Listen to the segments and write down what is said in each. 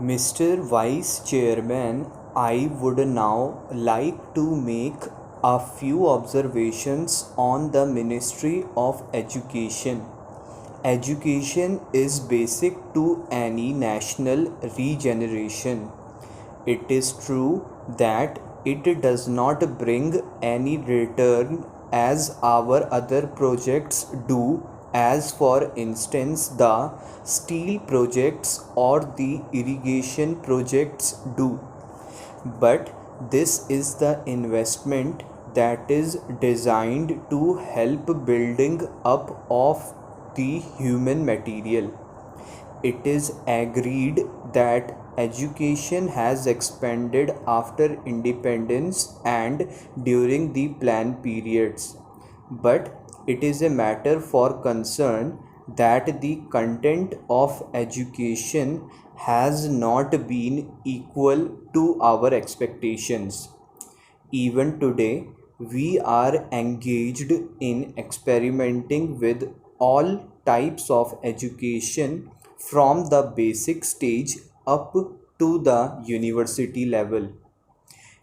Mr. Vice Chairman, I would now like to make a few observations on the Ministry of Education. Education is basic to any national regeneration. It is true that it does not bring any return as our other projects do, as for instance the steel projects or the irrigation projects do. But this is the investment that is designed to help building up of the human material. It is agreed that education has expanded after independence and during the plan periods, but it is a matter for concern that the content of education has not been equal to our expectations. Even today, we are engaged in experimenting with all types of education from the basic stage up to the university level.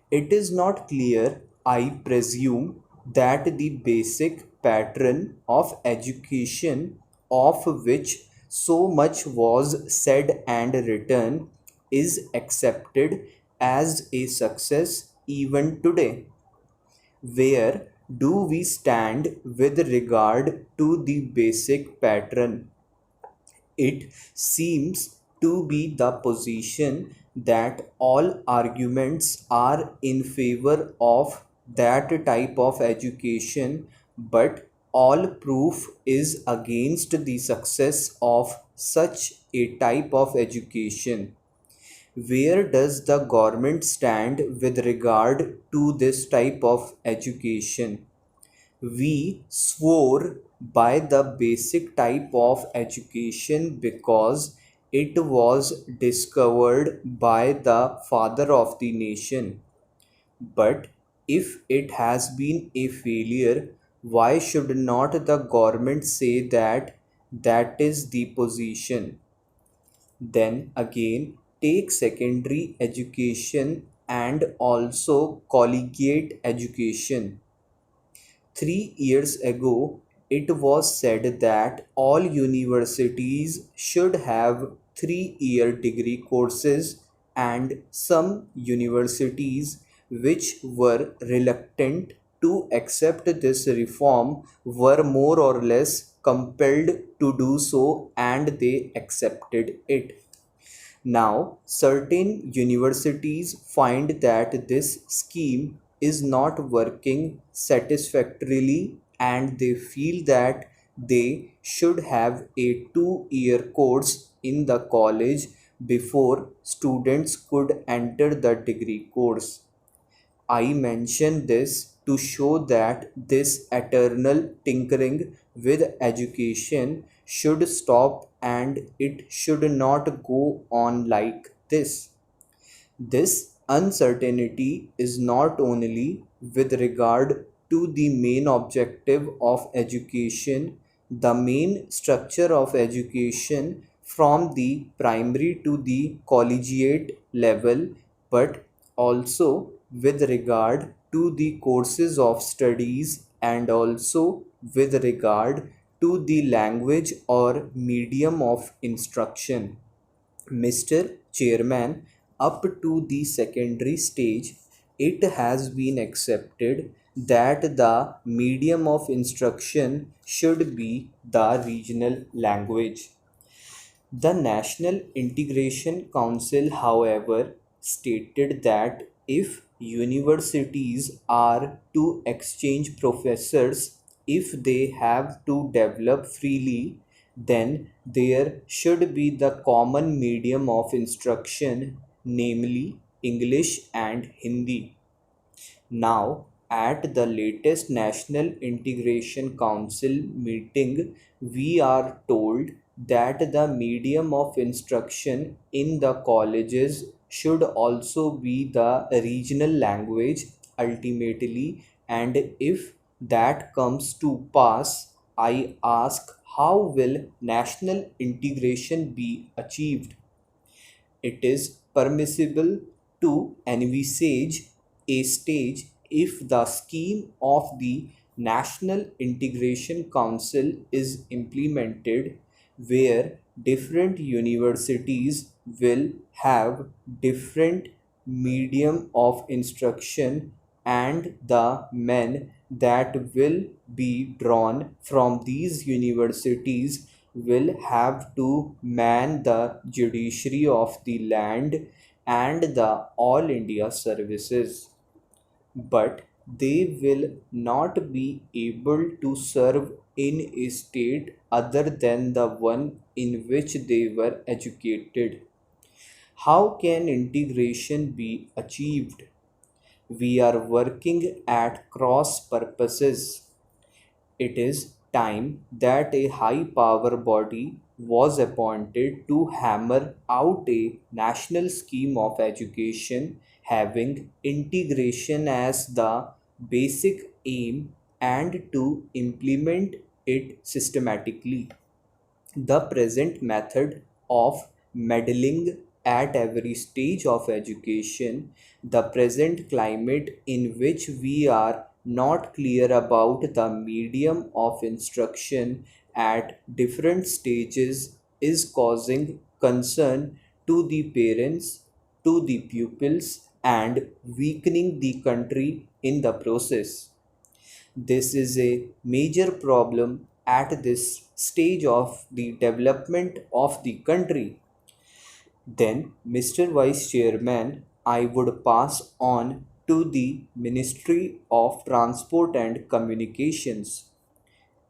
It is not clear, I presume, that the basic pattern of education of which so much was said and written is accepted as a success even today. Where do we stand with regard to the basic pattern? It seems to be the position that all arguments are in favor of that type of education, but all proof is against the success of such a type of education. Where does the government stand with regard to this type of education? We swore by the basic type of education because it was discovered by the father of the nation. But if it has been a failure, why should not the government say that that is the position? Then again, take secondary education and also collegiate education. 3 years ago, it was said that all universities should have 3-year degree courses, and some universities which were reluctant to accept this reform were more or less compelled to do so, and they accepted it. Now, certain universities find that this scheme is not working satisfactorily, and they feel that they should have a 2-year course in the college before students could enter the degree course. I mention this to show that this eternal tinkering with education should stop, and it should not go on like this. This uncertainty is not only with regard to the main objective of education, the main structure of education from the primary to the collegiate level, but also with regard to the courses of studies, and also with regard to the language or medium of instruction. Mr. Chairman, up to the secondary stage, it has been accepted that the medium of instruction should be the regional language. The National Integration Council, however, stated that if universities are to exchange professors, if they have to develop freely, then there should be the common medium of instruction, namely English and Hindi. Now, at the latest National Integration Council meeting, we are told that the medium of instruction in the colleges should also be the regional language ultimately. And if that comes to pass, I ask, how will national integration be achieved? It is permissible to envisage a stage if the scheme of the National Integration Council is implemented, where different universities will have different medium of instruction, and the men that will be drawn from these universities will have to man the judiciary of the land and the all India services, but they will not be able to serve in a state other than the one in which they were educated. How can integration be achieved? We are working at cross purposes. It is time that a high power body was appointed to hammer out a national scheme of education having integration as the basic aim and to implement it systematically. The present method of meddling at every stage of education, the present climate in which we are not clear about the medium of instruction at different stages, is causing concern to the parents, to the pupils, and weakening the country in the process. This is a major problem at this stage of the development of the country. Then, Mr. Vice Chairman, I would pass on to the Ministry of Transport and Communications.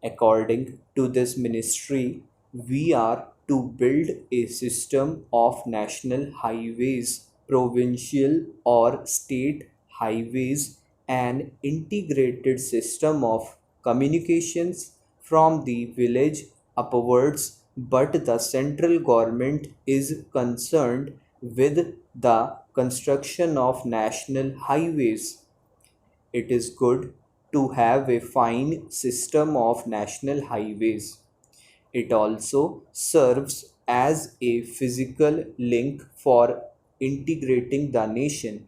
According to this ministry, we are to build a system of national highways, provincial or state highways, an integrated system of communications from the village upwards, but the central government is concerned with the construction of national highways. It is good to have a fine system of national highways. It also serves as a physical link for integrating the nation.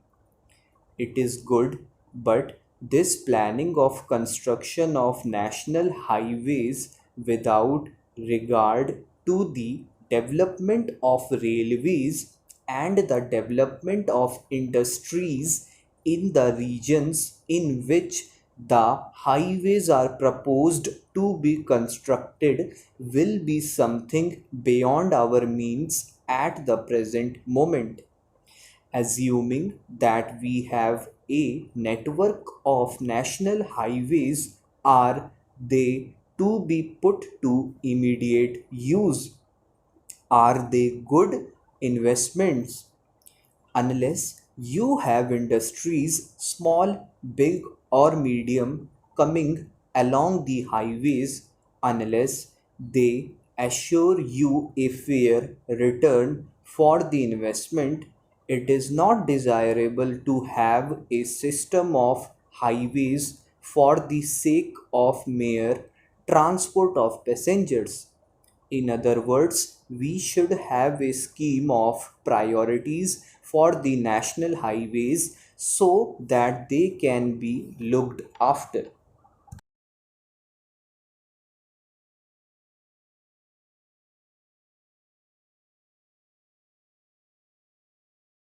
It is good, but this planning of construction of national highways without regard to the development of railways and the development of industries in the regions in which the highways are proposed to be constructed will be something beyond our means at the present moment. Assuming that we have a network of national highways, are they to be put to immediate use? Are they good investments? Unless you have industries, small, big, or medium, coming along the highways, unless they assure you a fair return for the investment, it is not desirable to have a system of highways for the sake of mere transport of passengers. In other words, we should have a scheme of priorities for the national highways so that they can be looked after.